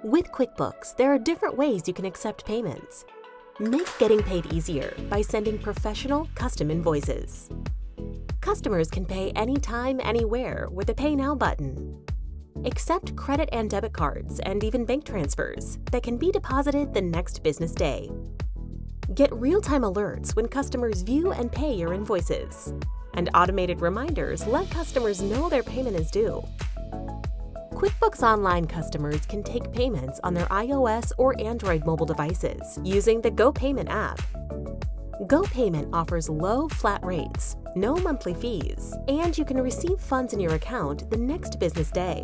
With QuickBooks, there are different ways you can accept payments. Make getting paid easier by sending professional, custom invoices. Customers can pay anytime, anywhere with a Pay Now button. Accept credit and debit cards and even bank transfers that can be deposited the next business day. Get real-time alerts when customers view and pay your invoices. And automated reminders let customers know their payment is due. QuickBooks Online customers can take payments on their iOS or Android mobile devices using the GoPayment app. GoPayment offers low, flat rates, no monthly fees, and you can receive funds in your account the next business day.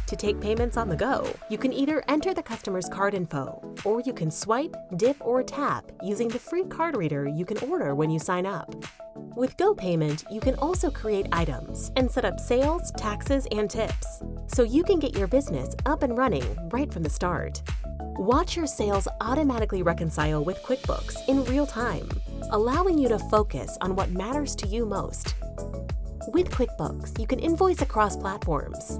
To take payments on the go, you can either enter the customer's card info, or you can swipe, dip, or tap using the free card reader you can order when you sign up. With GoPayment, you can also create items and set up sales, taxes, and tips, so you can get your business up and running right from the start. Watch your sales automatically reconcile with QuickBooks in real time, allowing you to focus on what matters to you most. With QuickBooks, you can invoice across platforms.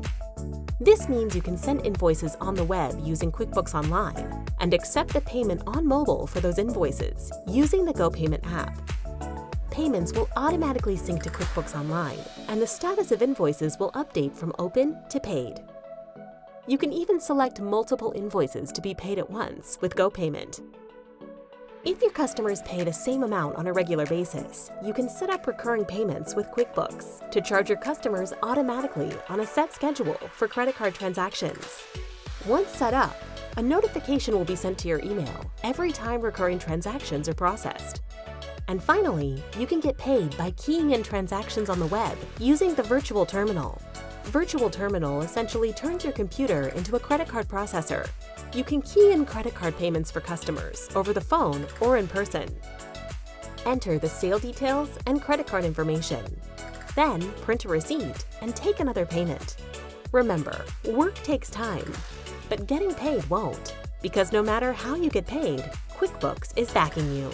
This means you can send invoices on the web using QuickBooks Online and accept the payment on mobile for those invoices using the GoPayment app. Payments will automatically sync to QuickBooks Online, and the status of invoices will update from open to paid. You can even select multiple invoices to be paid at once with GoPayment. If your customers pay the same amount on a regular basis, you can set up recurring payments with QuickBooks to charge your customers automatically on a set schedule for credit card transactions. Once set up, a notification will be sent to your email every time recurring transactions are processed. And finally, you can get paid by keying in transactions on the web using the Virtual Terminal. Virtual Terminal essentially turns your computer into a credit card processor. You can key in credit card payments for customers over the phone or in person. Enter the sale details and credit card information. Then print a receipt and take another payment. Remember, work takes time, but getting paid won't, because no matter how you get paid, QuickBooks is backing you.